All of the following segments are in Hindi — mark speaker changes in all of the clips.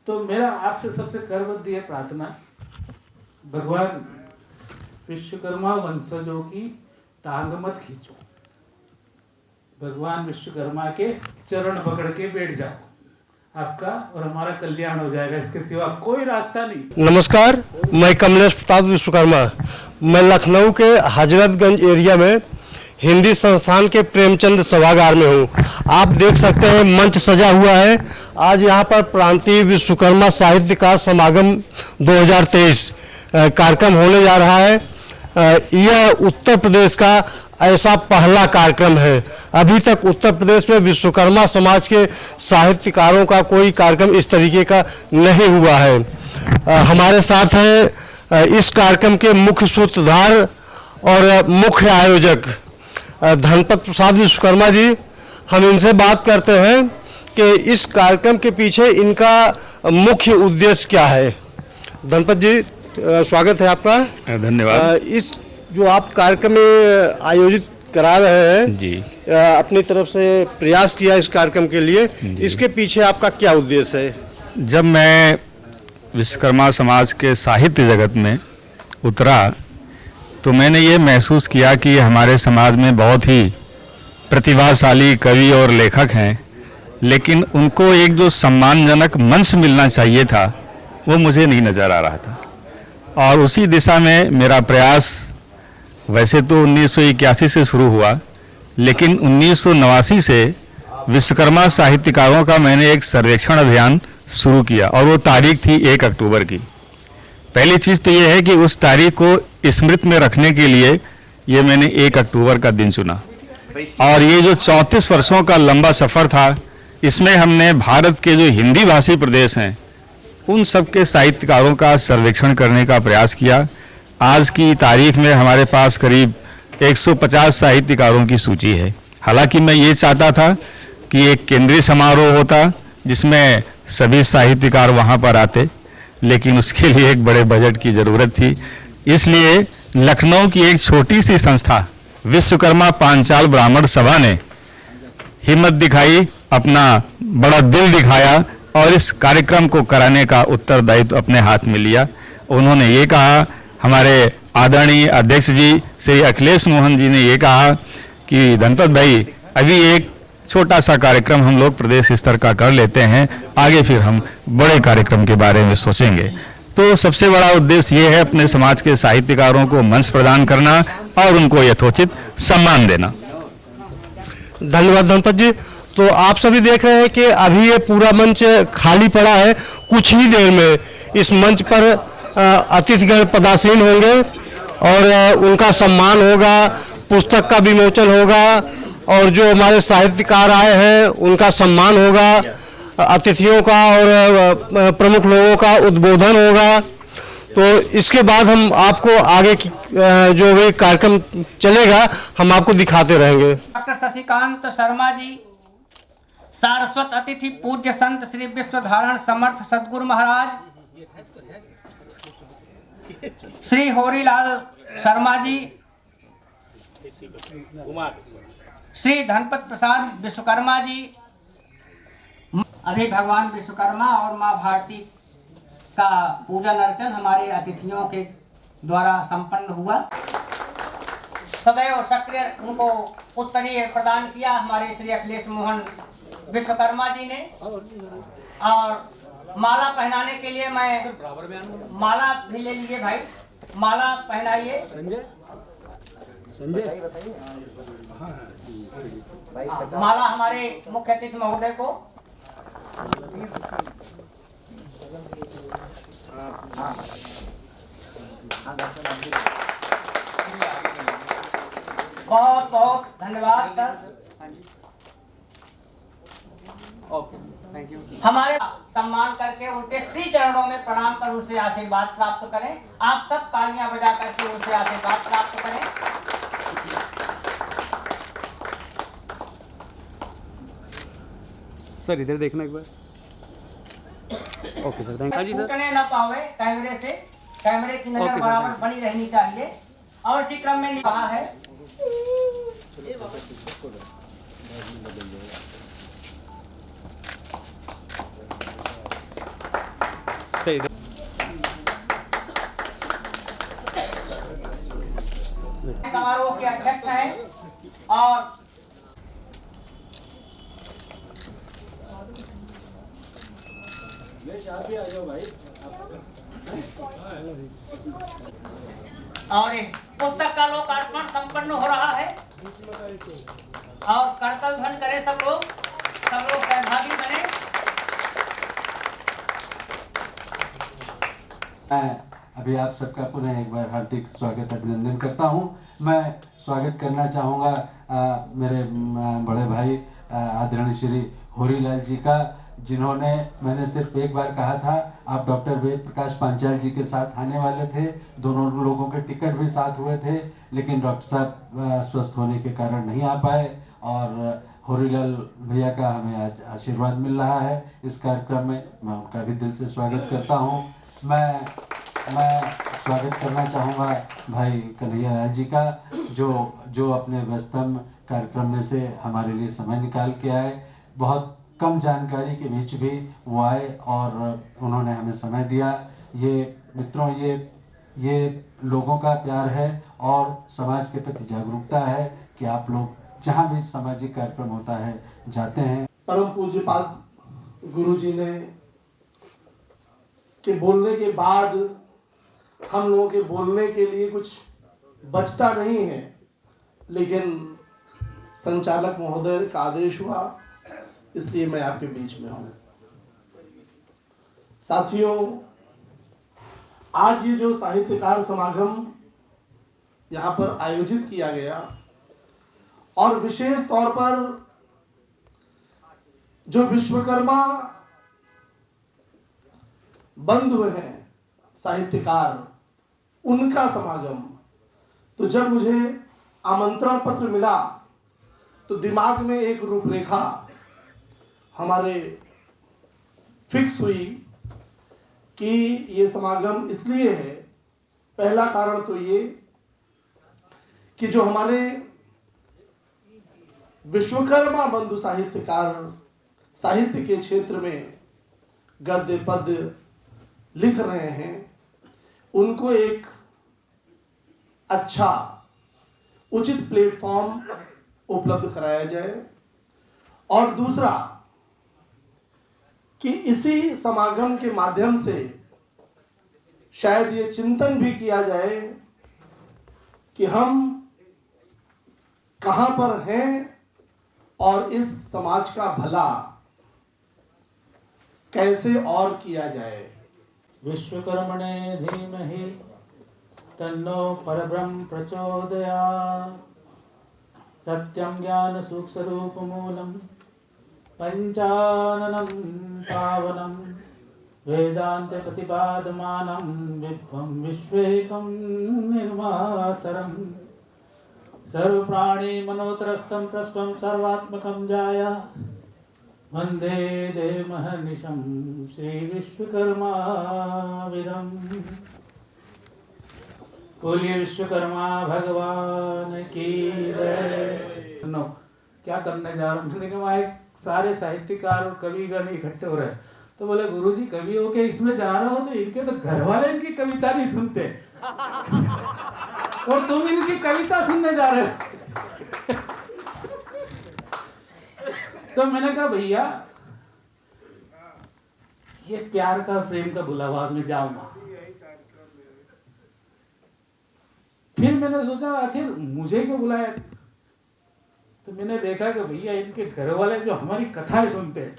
Speaker 1: तो मेरा आपसे सबसे करबद्ध ये प्रार्थना, भगवान विश्वकर्मा वंशजों की टांग मत खींचो, भगवान विश्वकर्मा के चरण पकड़ के बैठ जाओ, आपका और हमारा कल्याण हो जाएगा, इसके सिवा कोई रास्ता नहीं।
Speaker 2: नमस्कार, मैं कमलेश प्रताप विश्वकर्मा। मैं लखनऊ के हजरतगंज एरिया में हिंदी संस्थान के प्रेमचंद सभागार में हूँ। आप देख सकते हैं मंच सजा हुआ है। आज यहाँ पर प्रांतीय विश्वकर्मा साहित्यकार समागम 2023 कार्यक्रम होने जा रहा है। यह उत्तर प्रदेश का ऐसा पहला कार्यक्रम है। अभी तक उत्तर प्रदेश में विश्वकर्मा समाज के साहित्यकारों का कोई कार्यक्रम इस तरीके का नहीं हुआ है। हमारे साथ हैं इस कार्यक्रम के मुख्य सूत्रधार और मुख्य आयोजक धनपत प्रसाद विश्वकर्मा जी। हम इनसे बात करते हैं कि इस कार्यक्रम के पीछे इनका मुख्य उद्देश्य क्या है। धनपत जी, स्वागत है आपका।
Speaker 3: धन्यवाद।
Speaker 2: इस जो आप कार्यक्रम में आयोजित करा रहे हैं
Speaker 3: जी,
Speaker 2: अपनी तरफ से प्रयास किया इस कार्यक्रम के लिए, इसके पीछे आपका क्या उद्देश्य है?
Speaker 3: जब मैं विश्वकर्मा समाज के साहित्य जगत में उतरा तो मैंने ये महसूस किया कि हमारे समाज में बहुत ही प्रतिभाशाली कवि और लेखक हैं, लेकिन उनको एक जो सम्मानजनक मंच मिलना चाहिए था वो मुझे नहीं नज़र आ रहा था। और उसी दिशा में मेरा प्रयास वैसे तो 1981 से शुरू हुआ, लेकिन 1989 से विश्वकर्मा साहित्यकारों का मैंने एक सर्वेक्षण अभियान शुरू किया और वो तारीख थी 1 अक्टूबर की। पहली चीज़ तो ये है कि उस तारीख को स्मृति में रखने के लिए ये मैंने 1 अक्टूबर का दिन चुना। और ये जो 34 वर्षों का लंबा सफ़र था, इसमें हमने भारत के जो हिंदी भाषी प्रदेश हैं उन सब के साहित्यकारों का सर्वेक्षण करने का प्रयास किया। आज की तारीख में हमारे पास करीब 150 साहित्यकारों की सूची है। हालांकि मैं ये चाहता था कि एक केंद्रीय समारोह होता जिसमें सभी साहित्यकार वहाँ पर आते, लेकिन उसके लिए एक बड़े बजट की ज़रूरत थी। इसलिए लखनऊ की एक छोटी सी संस्था विश्वकर्मा पांचाल ब्राह्मण सभा ने हिम्मत दिखाई, अपना बड़ा दिल दिखाया और इस कार्यक्रम को कराने का उत्तरदायित्व अपने हाथ में लिया। उन्होंने ये कहा, हमारे आदरणीय अध्यक्ष जी श्री अखिलेश मोहन जी ने ये कहा कि धनपत भाई, अभी एक छोटा सा कार्यक्रम हम लोग प्रदेश स्तर का कर लेते हैं, आगे फिर हम बड़े कार्यक्रम के बारे में सोचेंगे। तो सबसे बड़ा उद्देश्य ये है अपने समाज के साहित्यकारों को मंच प्रदान करना और उनको यथोचित सम्मान देना।
Speaker 2: धन्यवाद धनपत जी। तो आप सभी देख रहे हैं कि अभी ये पूरा मंच खाली पड़ा है। कुछ ही देर में इस मंच पर अतिथिगण पदासीन होंगे और उनका सम्मान होगा, पुस्तक का विमोचन होगा और जो हमारे साहित्यकार आए हैं उनका सम्मान होगा, अतिथियों का और प्रमुख लोगों का उद्बोधन होगा। तो इसके बाद हम आपको आगे की जो भी कार्यक्रम चलेगा हम आपको दिखाते रहेंगे।
Speaker 4: डॉक्टर शशिकांत शर्मा जी, सारस्वत अतिथि पूज्य संत श्री विश्वधारण समर्थ सदगुरु महाराज, श्री होरीलाल शर्मा जी, श्री धनपत प्रसाद विश्वकर्मा जी। अभी भगवान विश्वकर्मा और माँ भारती का पूजन अर्चन हमारे अतिथियों के द्वारा संपन्न हुआ। सदैव सक्रिय उनको उत्तरीय प्रदान किया हमारे श्री अखिलेश मोहन विश्वकर्मा जी ने। और माला पहनाने के लिए मैं माला भी ले लीजिए भाई, माला पहनाइए। संजय माला हमारे मुख्य अतिथि महोदय को। बहुत बहुत धन्यवाद सर। Thank you. हमारे सम्मान करके उनके श्री चरणों में प्रणाम कर उनसे आशीर्वाद प्राप्त करें। आप सब तालियां बजा करके उनसे आशीर्वाद प्राप्त करें।
Speaker 5: सर इधर देखना एक बार। Okay sir, thank you.
Speaker 4: छूटने न पावे कैमरे से, कैमरे की नजर बराबर बनी रहनी चाहिए। और इसी क्रम में कहा है समारोह के अध्यक्ष हैं और पुस्तक का लोकार्पण संपन्न हो रहा है और करतल ध्वनि करें सब लोग सहभागी बने।
Speaker 5: मैं अभी आप सबका पुनः एक बार हार्दिक स्वागत अभिनंदन करता हूं। मैं स्वागत करना चाहूँगा मेरे बड़े भाई आदरणीय श्री होरीलाल जी का, जिन्होंने, मैंने सिर्फ एक बार कहा था, आप डॉक्टर वेद प्रकाश पांचाल जी के साथ आने वाले थे, दोनों लोगों के टिकट भी साथ हुए थे, लेकिन डॉक्टर साहब स्वस्थ होने के कारण नहीं आ पाए और होरीलाल भैया का हमें आज आशीर्वाद मिल रहा है इस कार्यक्रम में। मैं उनका भी दिल से स्वागत करता हूँ। मैं स्वागत करना चाहूँगा भाई कन्हैया लाल जी का, जो अपने व्यस्तम कार्यक्रम में से हमारे लिए समय निकाल के आए। बहुत कम जानकारी के बीच भी वो आए और उन्होंने हमें समय दिया। ये मित्रों, ये लोगों का प्यार है और समाज के प्रति जागरूकता है कि आप लोग जहाँ भी सामाजिक कार्यक्रम होता है जाते हैं।
Speaker 6: परम पूज्यपाद गुरु जी ने के बोलने के बाद हम लोगों के बोलने के लिए कुछ बचता नहीं है, लेकिन संचालक महोदय का आदेश हुआ, इसलिए मैं आपके बीच में हूं। साथियों, आज ये जो साहित्यकार समागम यहाँ पर आयोजित किया गया और विशेष तौर पर जो विश्वकर्मा बंधु हैं साहित्यकार, उनका समागम, तो जब मुझे आमंत्रण पत्र मिला तो दिमाग में एक रूपरेखा हमारे फिक्स हुई कि ये समागम इसलिए है। पहला कारण तो ये कि जो हमारे विश्वकर्मा बंधु साहित्यकार साहित्य के क्षेत्र में गद्य पद्य लिख रहे हैं, उनको एक अच्छा उचित प्लेटफॉर्म उपलब्ध कराया जाए, और दूसरा कि इसी समागम के माध्यम से शायद ये चिंतन भी किया जाए कि हम कहां पर हैं और इस समाज का भला कैसे और किया जाए।
Speaker 1: विश्वकर्मणे धीमहि तन्नो परब्रह्म प्रचोदयात्। सत्यं ज्ञान सूक्ष्मरूपमूलं पंचाननं पावनं वेदांत प्रतिपादमानं विश्वं विश्वेकं निर्मातरम्। सर्वप्राणी मनोतरस्थं प्रस्वं सर्वात्मकं जाया वंदे देवमहर्निशं श्री विश्वकर्मा विदम्। बोलिए विश्वकर्मा भगवान की जय। क्या करने जा रहा हूँ? मैंने कहा एक सारे साहित्यकार और कविगण इकट्ठे हो रहे हैं, तो बोले गुरुजी कवियों के इसमें जा रहा हो तो इनके तो घर वाले इनकी कविता नहीं सुनते और तुम इनकी कविता सुनने जा रहे हो। तो मैंने कहा भैया ये प्यार का प्रेम का बुलावा में जाऊंगा। फिर मैंने सोचा आखिर मुझे क्यों बुलाया, तो मैंने देखा कि भैया इनके घर वाले जो हमारी कथाएं सुनते हैं,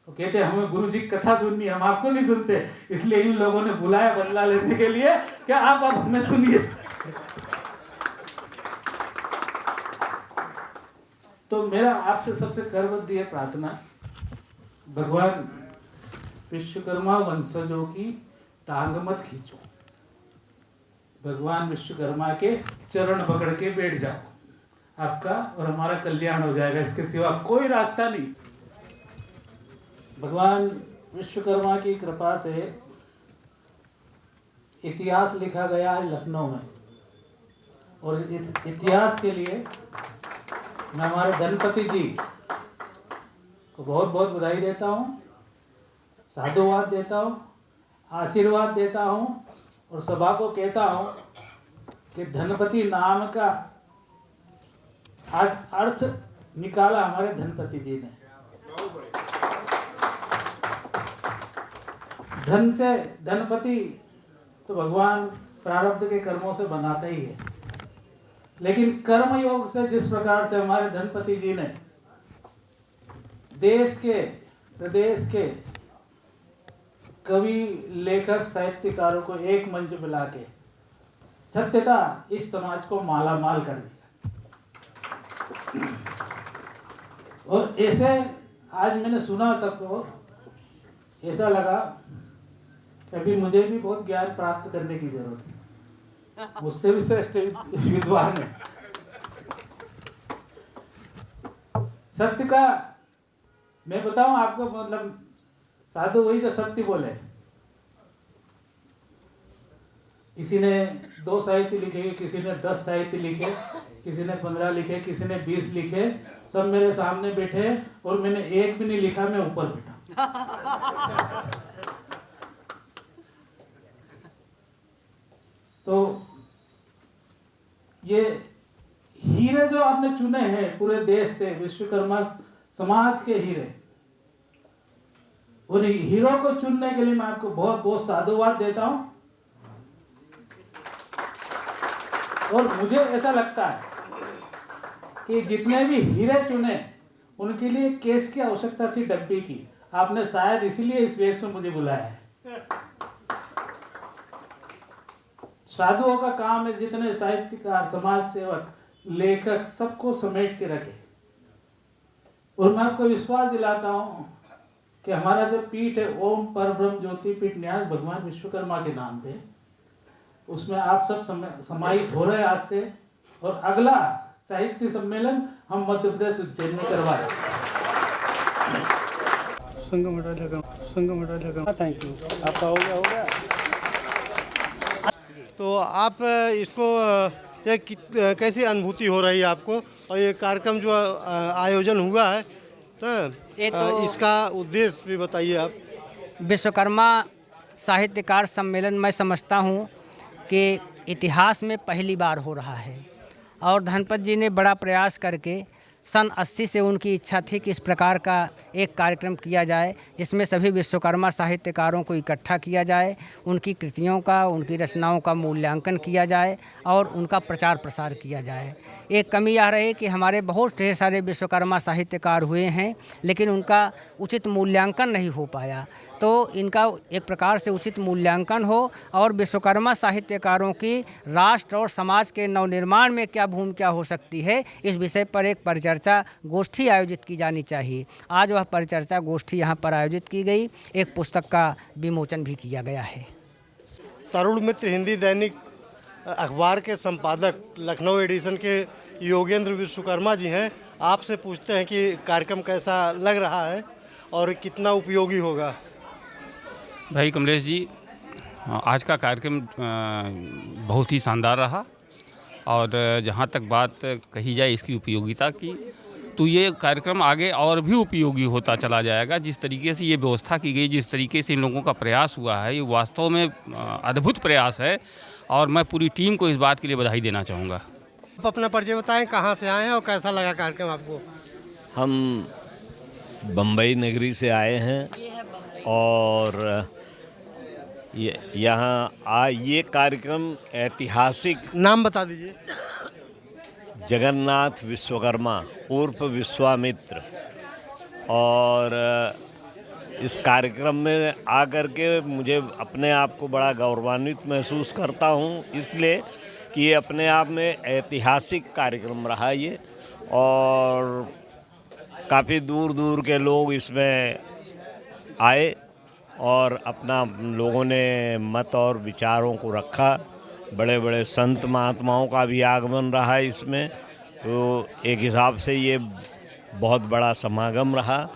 Speaker 1: तो कहते हैं हमें गुरु जी की कथा सुननी, हम आपको नहीं सुनते, इसलिए इन लोगों ने बुलाया बदला लेने के लिए कि आप अब हमें सुनिए। तो मेरा आपसे सबसे करबद्ध ये प्रार्थना, भगवान विश्वकर्मा वंशजों की टांग मत खींचो, भगवान विश्वकर्मा के चरण पकड़ के बैठ जाओ, आपका और हमारा कल्याण हो जाएगा, इसके सिवा कोई रास्ता नहीं। भगवान विश्वकर्मा की कृपा से इतिहास लिखा गया है लखनऊ में, और इस इतिहास के लिए मैं हमारे धनपति जी को बहुत बहुत बधाई देता हूँ, साधुवाद देता हूँ आशीर्वाद देता हूँ और सभा को कहता हूँ कि धनपति नाम का आज अर्थ निकाला हमारे धनपति जी ने। धन से धनपति तो भगवान प्रारब्ध के कर्मों से बनाता ही है, लेकिन कर्म योग से जिस प्रकार से हमारे धनपति जी ने देश के प्रदेश के कवि लेखक साहित्यकारों को एक मंच मिला के सत्यता इस समाज को माला माल कर दिया। और ऐसे आज मैंने सुना सबको, ऐसा लगा कि अभी मुझे भी बहुत ज्ञान प्राप्त करने की जरूरत है, मुझसे भी श्रेष्ठ विद्वान है। सत्य का मैं बताऊं आपको, मतलब साधु वही जो सत्य बोले। किसी ने 2 साहित्य लिखे, किसी ने 10 साहित्य लिखे, किसी ने 15 लिखे, किसी ने 20 लिखे, सब मेरे सामने बैठे और मैंने एक भी नहीं लिखा, मैं ऊपर बैठा। तो ये हीरे जो आपने चुने हैं पूरे देश से, विश्वकर्मा समाज के हीरे, उन हीरो को चुनने के लिए मैं आपको बहुत बहुत साधुवाद देता हूं। और मुझे ऐसा लगता है कि जितने भी हीरे चुने उनके लिए केस की आवश्यकता थी, डब्बी की। आपने शायद इसीलिए इस वेश में मुझे बुलाया है। साधुओं का काम है जितने साहित्यकार, समाज सेवक, लेखक, सबको समेट के रखे। और मैं आपको विश्वास दिलाता हूं कि हमारा जो पीठ है ओम परब्रह्म ज्योति पीठ न्यास भगवान विश्वकर्मा के नाम पे, उसमें आप सब समाहित हो रहे आज से। और अगला साहित्य सम्मेलन हम मध्य प्रदेश उज्जैन में करवाए। Thank you. आपका हो गया।
Speaker 2: तो आप इसको ये कैसी अनुभूति हो रही है आपको, और ये कार्यक्रम जो आयोजन हुआ है तो इसका उद्देश्य भी बताइए आप।
Speaker 4: विश्वकर्मा साहित्यकार सम्मेलन मैं समझता हूँ कि इतिहास में पहली बार हो रहा है, और धनपत जी ने बड़ा प्रयास करके सन 80 से उनकी इच्छा थी कि इस प्रकार का एक कार्यक्रम किया जाए जिसमें सभी विश्वकर्मा साहित्यकारों को इकट्ठा किया जाए, उनकी कृतियों का, उनकी रचनाओं का मूल्यांकन किया जाए और उनका प्रचार प्रसार किया जाए। एक कमी यह रही कि हमारे बहुत ढेर सारे विश्वकर्मा साहित्यकार हुए हैं, लेकिन उनका उचित मूल्यांकन नहीं हो पाया। तो इनका एक प्रकार से उचित मूल्यांकन हो और विश्वकर्मा साहित्यकारों की राष्ट्र और समाज के नवनिर्माण में क्या भूमिका हो सकती है, इस विषय पर एक परिचर्चा गोष्ठी आयोजित की जानी चाहिए। आज वह परिचर्चा गोष्ठी यहाँ पर आयोजित की गई, एक पुस्तक का विमोचन भी किया गया है।
Speaker 2: तरुण मित्र हिंदी दैनिक अखबार के संपादक लखनऊ एडिशन के योगेंद्र विश्वकर्मा जी हैं। आपसे पूछते हैं कि कार्यक्रम कैसा लग रहा है और कितना उपयोगी होगा।
Speaker 7: भाई कमलेश जी, आज का कार्यक्रम बहुत ही शानदार रहा, और जहाँ तक बात कही जाए इसकी उपयोगिता की, तो ये कार्यक्रम आगे और भी उपयोगी होता चला जाएगा। जिस तरीके से ये व्यवस्था की गई, जिस तरीके से इन लोगों का प्रयास हुआ है, ये वास्तव में अद्भुत प्रयास है, और मैं पूरी टीम को इस बात के लिए बधाई देना चाहूँगा।
Speaker 2: आप अपना परिचय बताएं, कहाँ से आए हैं और कैसा लगा कार्यक्रम आपको।
Speaker 8: हम बम्बई नगरी से आए हैं और यहाँ ये कार्यक्रम ऐतिहासिक।
Speaker 2: नाम बता दीजिए।
Speaker 8: जगन्नाथ विश्वकर्मा उर्फ विश्वामित्र। और इस कार्यक्रम में आकर के मुझे अपने आप को बड़ा गौरवान्वित महसूस करता हूँ, इसलिए कि ये अपने आप में ऐतिहासिक कार्यक्रम रहा ये, और काफ़ी दूर दूर के लोग इसमें आए और अपना लोगों ने मत और विचारों को रखा। बड़े बड़े संत महात्माओं का भी आगमन रहा इसमें, तो एक हिसाब से ये बहुत बड़ा समागम रहा,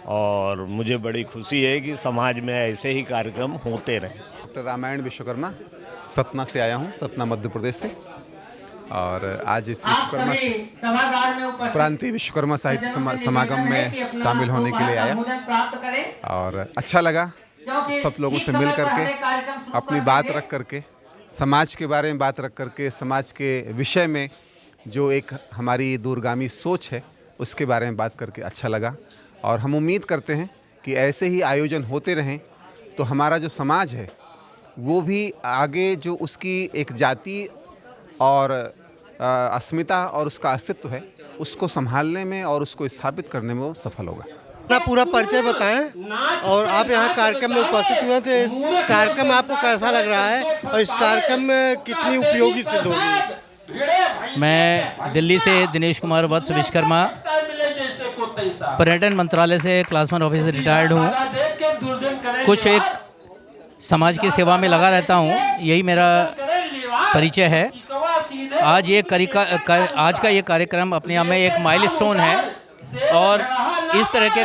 Speaker 8: और मुझे बड़ी खुशी है कि समाज में ऐसे ही कार्यक्रम होते रहें।
Speaker 9: डॉक्टर रामायण विश्वकर्मा, सतना से आया हूँ, सतना मध्य प्रदेश से, और आज इस विश्वकर्मा प्रांतीय विश्वकर्मा साहित्य समागम में शामिल होने के लिए आया, और अच्छा लगा सब लोगों से मिल करके अपनी बात रख करके, समाज के बारे में बात रख करके, समाज के विषय में जो एक हमारी दूरगामी सोच है उसके बारे में बात करके अच्छा लगा। और हम उम्मीद करते हैं कि ऐसे ही आयोजन होते रहें तो हमारा जो समाज है वो भी आगे जो उसकी एक जाति और अस्मिता और उसका अस्तित्व है उसको संभालने में और उसको स्थापित करने में वो सफल होगा।
Speaker 2: अपना पूरा परिचय बताएं और आप यहाँ कार्यक्रम में उपस्थित हुए थे, कार्यक्रम आपको कैसा लग रहा है और इस कार्यक्रम में कितनी उपयोगी सिद्ध होगी?
Speaker 10: मैं दिल्ली से दिनेश कुमार वत्स विश्वकर्मा, पर्यटन मंत्रालय से क्लास 1 ऑफिसर रिटायर्ड हूँ। कुछ एक समाज की सेवा में लगा रहता हूँ, यही मेरा परिचय है। आज आज का ये कार्यक्रम अपने आप में एक माइलस्टोन है और इस तरह के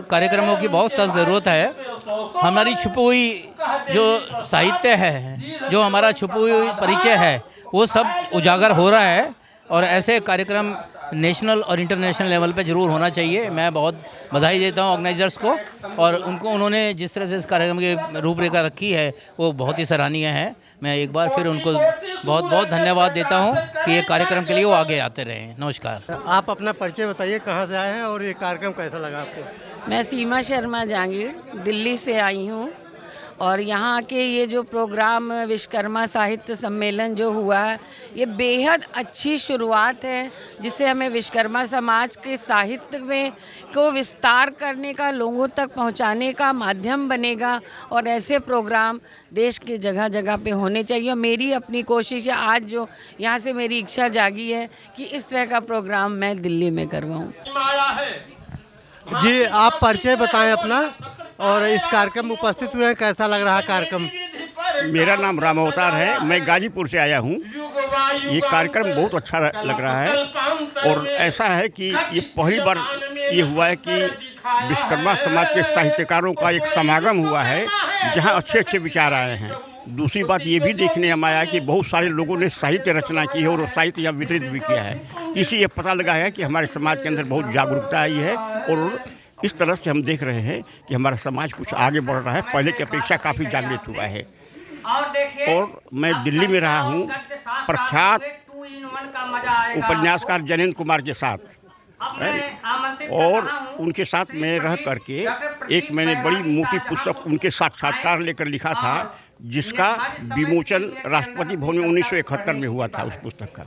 Speaker 10: कार्यक्रमों की बहुत सख्त ज़रूरत है। हमारी छुपी हुई जो साहित्य है, जो हमारा छुपी हुई परिचय है, वो सब उजागर हो रहा है और ऐसे कार्यक्रम नेशनल और इंटरनेशनल लेवल पे ज़रूर होना चाहिए। मैं बहुत बधाई देता हूँ ऑर्गेनाइजर्स को और उन्होंने जिस तरह से इस कार्यक्रम की रूपरेखा रखी है वो बहुत ही सराहनीय है। मैं एक बार फिर उनको बहुत बहुत धन्यवाद देता हूँ कि ये कार्यक्रम के लिए वो आगे आते रहें। नमस्कार।
Speaker 2: आप अपना परिचय बताइए, कहाँ से आए हैं और ये कार्यक्रम कैसा लगा आपको?
Speaker 11: मैं सीमा शर्मा जहांगीर दिल्ली से आई हूँ और यहाँ के ये जो प्रोग्राम विश्वकर्मा साहित्य सम्मेलन जो हुआ है ये बेहद अच्छी शुरुआत है, जिससे हमें विश्वकर्मा समाज के साहित्य में को विस्तार करने का, लोगों तक पहुँचाने का माध्यम बनेगा और ऐसे प्रोग्राम देश के जगह जगह पे होने चाहिए। और मेरी अपनी कोशिश है, आज जो यहाँ से मेरी इच्छा जागी है कि इस तरह का प्रोग्राम मैं दिल्ली में करवाऊँ।
Speaker 2: जी, आप परिचय बताएं अपना और इस कार्यक्रम में उपस्थित हुए हैं, कैसा लग रहा है कार्यक्रम?
Speaker 12: मेरा नाम राम अवतार है, मैं गाजीपुर से आया हूँ। ये कार्यक्रम बहुत अच्छा लग रहा है और ऐसा है कि ये पहली बार ये हुआ है कि विश्वकर्मा समाज के साहित्यकारों का एक समागम हुआ है जहाँ अच्छे अच्छे विचार आए हैं। दूसरी बात ये भी देखने में आया कि बहुत सारे लोगों ने साहित्य रचना की है और साहित्य यहाँ वितरित भी किया है। इससे ये पता लगा है कि हमारे समाज के अंदर बहुत जागरूकता आई है और इस तरह से हम देख रहे हैं कि हमारा समाज कुछ आगे बढ़ रहा है, पहले की अपेक्षा काफ़ी जागृत हुआ है। और मैं दिल्ली में रहा हूँ प्रख्यात उपन्यासकार जनेंद्र कुमार के साथ, और उनके साथ मैं रह करके एक मैंने बड़ी मोटी पुस्तक उनके साक्षात्कार लेकर लिखा था जिसका विमोचन राष्ट्रपति भवन में 1971 में हुआ था उस पुस्तक का।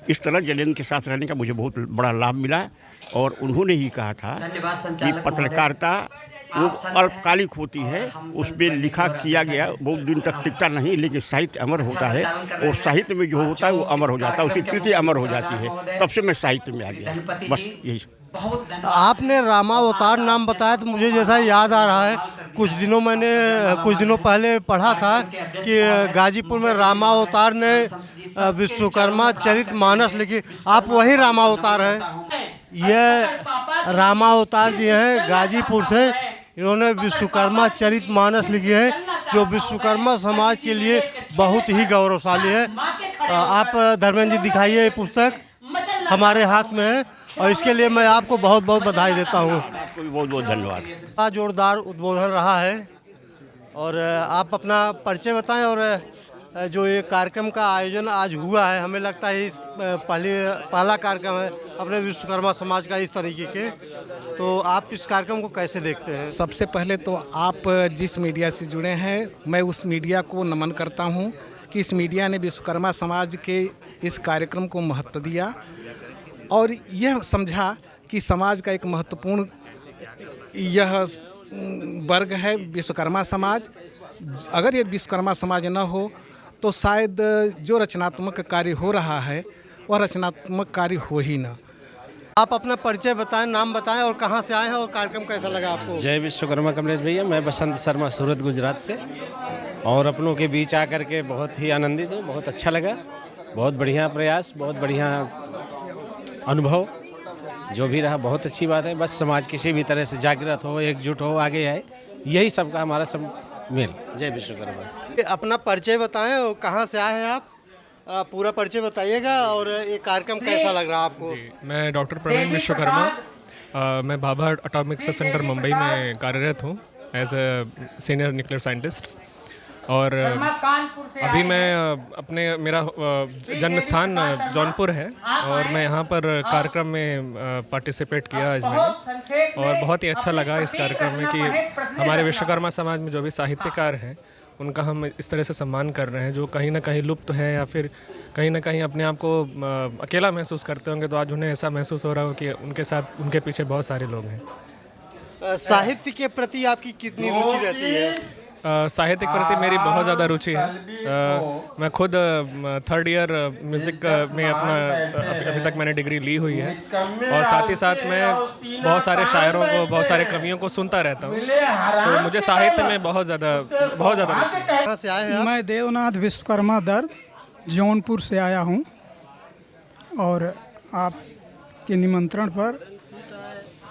Speaker 12: इस तरह जनेंद्र के साथ रहने का मुझे बहुत बड़ा लाभ मिला और उन्होंने ही कहा था कि पत्रकारिता वो अल्पकालिक होती है, उसमें लिखा किया गया बहुत दिन तक टिकता नहीं, लेकिन साहित्य अमर होता है और साहित्य में जो होता है वो अमर हो जाता है, उसकी कृति अमर हो जाती है। तब से मैं साहित्य में आ गया, बस यही।
Speaker 2: आपने रामावतार नाम बताया तो मुझे जैसा याद आ रहा है, कुछ दिनों पहले पढ़ा था कि गाजीपुर में रामावतार ने विश्वकर्मा चरितमानस लिखी। आप वही रामावतार हैं? ये रामावतार जी हैं गाजीपुर से, इन्होंने विश्वकर्मा चरितमानस लिखी है जो विश्वकर्मा समाज के लिए बहुत ही गौरवशाली है। आप धर्मेंद्र जी दिखाइए, ये पुस्तक हमारे हाथ में है और इसके लिए मैं आपको बहुत बहुत बधाई देता हूँ।
Speaker 12: आपको भी बहुत बहुत धन्यवाद।
Speaker 2: जोरदार उद्बोधन रहा है और आप अपना परिचय बताएं और जो ये कार्यक्रम का आयोजन आज हुआ है, हमें लगता है इस पहला कार्यक्रम है अपने विश्वकर्मा समाज का इस तरीके के, तो आप इस कार्यक्रम को कैसे देखते हैं?
Speaker 13: सबसे पहले तो आप जिस मीडिया से जुड़े हैं, मैं उस मीडिया को नमन करता हूं कि इस मीडिया ने विश्वकर्मा समाज के इस कार्यक्रम को महत्व दिया और यह समझा कि समाज का एक महत्वपूर्ण यह वर्ग है विश्वकर्मा समाज। अगर ये विश्वकर्मा समाज न हो तो शायद जो रचनात्मक कार्य हो रहा है वह रचनात्मक कार्य हो ही ना।
Speaker 2: आप अपना परिचय बताएं, नाम बताएं और कहां से आए हैं और कार्यक्रम कैसा लगा आपको?
Speaker 14: जय विश्वकर्मा कमलेश भैया, मैं बसंत शर्मा सूरत गुजरात से, और अपनों के बीच आकर के बहुत ही आनंदित हूँ, बहुत अच्छा लगा। बहुत बढ़िया प्रयास, बहुत बढ़िया अनुभव, जो भी रहा बहुत अच्छी बात है। बस समाज किसी भी तरह से जागृत हो, एकजुट हो, आगे आए, यही सबका हमारा सब मेल। जय विश्वकर्मा।
Speaker 2: अपना परिचय बताएं और कहाँ से आए हैं आप? पूरा परिचय बताइएगा और ये कार्यक्रम कैसा लग रहा है आपको?
Speaker 15: मैं डॉक्टर प्रवीण विश्वकर्मा, मैं भाभा एटॉमिक सेंटर मुंबई में कार्यरत हूँ as a senior nuclear scientist. और अभी मैं मेरा जन्म स्थान जौनपुर है और मैं यहाँ पर कार्यक्रम में पार्टिसिपेट किया आज मैंने, और बहुत ही अच्छा लगा इस कार्यक्रम में कि हमारे विश्वकर्मा समाज में जो भी साहित्यकार हैं उनका हम इस तरह से सम्मान कर रहे हैं, जो कहीं ना कहीं लुप्त हैं या फिर कहीं ना कहीं अपने आप को अकेला महसूस करते होंगे, तो आज उन्हें ऐसा महसूस हो रहा हो कि उनके साथ उनके पीछे बहुत सारे लोग हैं।
Speaker 2: साहित्य के प्रति आपकी कितनी रुचि रहती है?
Speaker 15: साहित्य के प्रति मेरी बहुत ज़्यादा रुचि है। मैं खुद 3rd ईयर म्यूज़िक में अपना अभी तक मैंने डिग्री ली हुई है, और साथ ही साथ मैं बहुत सारे शायरों को, बहुत सारे कवियों को सुनता रहता हूँ, तो मुझे साहित्य में बहुत ज़्यादा रुचि है।
Speaker 16: मैं देवनाथ विश्वकर्मा दर्द जौनपुर से आया हूँ, और आपके निमंत्रण पर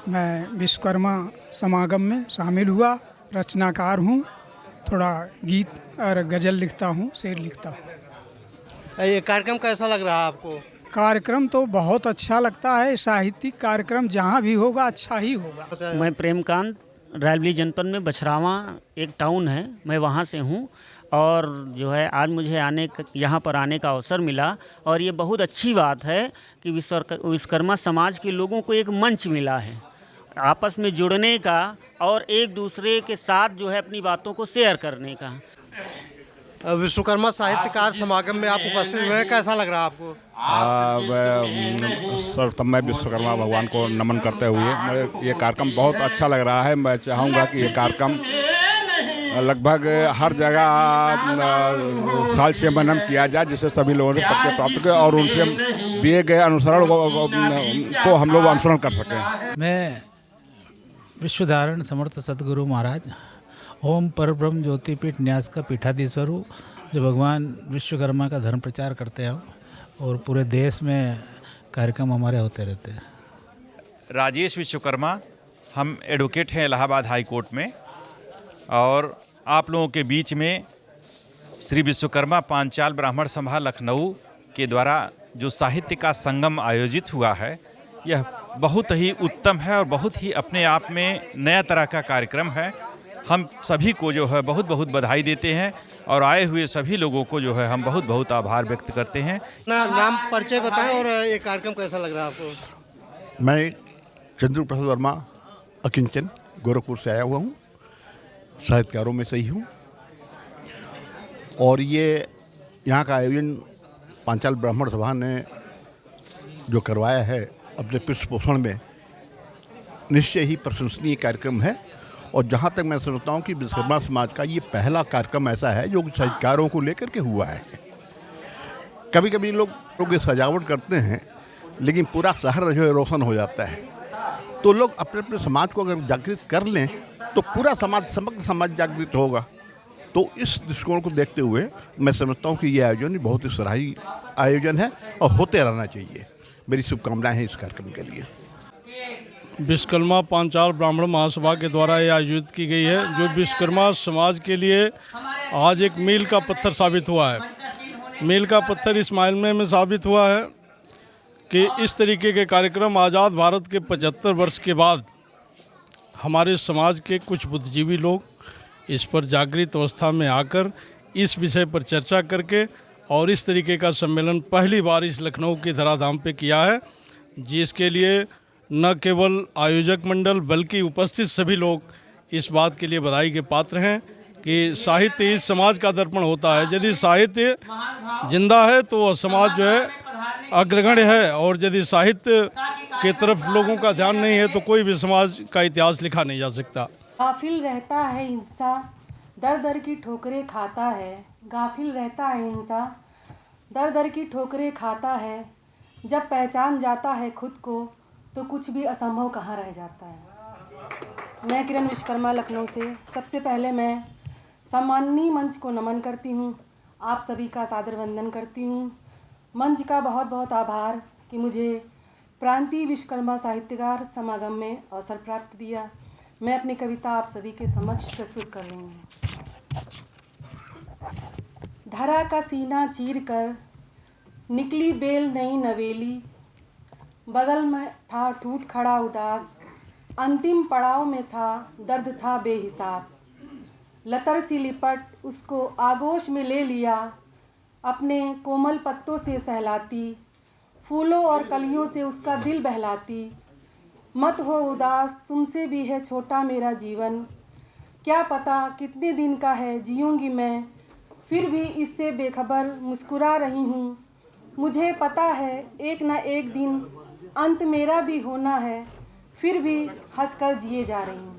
Speaker 16: मैं विश्वकर्मा समागम में शामिल हुआ। रचनाकार हूँ, थोड़ा गीत और गज़ल लिखता हूँ, शेर लिखता हूँ।
Speaker 2: ये कार्यक्रम कैसा लग रहा है आपको?
Speaker 16: कार्यक्रम तो बहुत अच्छा लगता है। साहित्यिक कार्यक्रम जहाँ भी होगा अच्छा ही होगा।
Speaker 17: मैं प्रेमकांत, रायबरेली जनपद में बछरावा एक टाउन है, मैं वहाँ से हूँ, और जो है आज मुझे यहाँ पर आने का अवसर मिला, और ये बहुत अच्छी बात है कि विश्वकर्मा समाज के लोगों को एक मंच मिला है आपस में जुड़ने का और एक दूसरे के साथ जो है अपनी बातों को शेयर करने का।
Speaker 2: विश्वकर्मा साहित्यकार समागम में आप उपस्थित हुए हैं, कैसा लग रहा है आपको?
Speaker 18: सर्वप्रथम मैं विश्वकर्मा भगवान को नमन करते हुए ये कार्यक्रम बहुत अच्छा लग रहा है। मैं चाहूँगा कि ये कार्यक्रम लगभग हर जगह साल 6 महीने में किया जाए, जिससे सभी लोगों ने प्रत्यय प्राप्त करें और उनसे दिए गए अनुसरण को हम लोग अनुसरण कर सकें।
Speaker 19: मैं विश्वधारण समर्थ सदगुरु महाराज ओम परब्रह्म ज्योतिपीठ न्यास का पीठाधीश्वर हूँ, जो भगवान विश्वकर्मा का धर्म प्रचार करते हैं, और पूरे देश में कार्यक्रम हमारे होते रहते हैं।
Speaker 20: राजेश विश्वकर्मा, हम एडवोकेट हैं इलाहाबाद हाई कोर्ट में, और आप लोगों के बीच में श्री विश्वकर्मा पांचाल ब्राह्मण सभा लखनऊ के द्वारा जो साहित्य का संगम आयोजित हुआ है, यह बहुत ही उत्तम है और बहुत ही अपने आप में नया तरह का कार्यक्रम है। हम सभी को जो है बहुत बहुत बधाई देते हैं, और आए हुए सभी लोगों को जो है हम बहुत बहुत आभार व्यक्त करते हैं।
Speaker 2: नाम परिचय बताएं और ये कार्यक्रम कैसा लग रहा है आपको?
Speaker 21: मैं चंद्र प्रसाद वर्मा अकिंचन गोरखपुर से आया हुआ हूँ, साहित्यकारों में से ही हूँ, और ये यहाँ का आयोजन पांचाल ब्राह्मण सभा ने जो करवाया है अपने पृष्ठपोषण में, निश्चय ही प्रशंसनीय कार्यक्रम है। और जहाँ तक मैं समझता हूँ कि विश्वकर्मा समाज का ये पहला कार्यक्रम ऐसा है जो साहित्यकारों को लेकर के हुआ है। कभी कभी लोग सजावट करते हैं, लेकिन पूरा शहर जो है रोशन हो जाता है। तो लोग अपने अपने समाज को अगर जागृत कर लें तो पूरा समाज, समग्र समाज जागृत होगा। तो इस दृष्टिकोण को देखते हुए मैं समझता हूँ कि ये आयोजन बहुत ही सराहनीय आयोजन है और होते रहना चाहिए। मेरी शुभकामनाएं हैं इस कार्यक्रम के लिए।
Speaker 22: विश्वकर्मा पांचाल ब्राह्मण महासभा के द्वारा ये आयोजित की गई है, जो विश्वकर्मा समाज के लिए आज एक मील का पत्थर साबित हुआ है। मील का पत्थर इस मायने में साबित हुआ है कि इस तरीके के कार्यक्रम आज़ाद भारत के 75 वर्ष के बाद हमारे समाज के कुछ बुद्धिजीवी लोग इस पर जागृत अवस्था में आकर इस विषय पर चर्चा करके और इस तरीके का सम्मेलन पहली बार इस लखनऊ के धराधाम पे किया है, जिसके लिए न केवल आयोजक मंडल बल्कि उपस्थित सभी लोग इस बात के लिए बधाई के पात्र हैं कि साहित्य इस समाज का दर्पण होता है। यदि साहित्य जिंदा है तो समाज जो है अग्रगण्य है, और यदि साहित्य के तरफ लोगों का ध्यान नहीं है तो कोई भी समाज का इतिहास लिखा नहीं जा सकता।
Speaker 23: गाफिल रहता है इंसान, दर दर की ठोकरें खाता है। गाफिल रहता है इंसान, दर दर की ठोकरें खाता है। जब पहचान जाता है खुद को तो कुछ भी असंभव कहाँ रह जाता है। मैं किरण विश्वकर्मा लखनऊ से सबसे पहले मैं सम्माननीय मंच को नमन करती हूँ, आप सभी का सादर वंदन करती हूँ। मंच का बहुत बहुत आभार कि मुझे प्रांतीय विश्वकर्मा साहित्यकार समागम में अवसर प्राप्त दिया। मैं अपनी कविता आप सभी के समक्ष प्रस्तुत कर रही हूँ। धरा का सीना चीर कर निकली बेल नई नवेली, बगल में था टूट खड़ा उदास, अंतिम पड़ाव में था, दर्द था बेहिसाब। लतर सी लिपट उसको आगोश में ले लिया, अपने कोमल पत्तों से सहलाती, फूलों और कलियों से उसका दिल बहलाती। मत हो उदास, तुमसे भी है छोटा मेरा जीवन, क्या पता कितने दिन का है जीऊँगी मैं, फिर भी इससे बेखबर मुस्कुरा रही हूँ। मुझे पता है एक न एक दिन अंत मेरा भी होना है, फिर भी हंसकर जिए जा रही हूँ।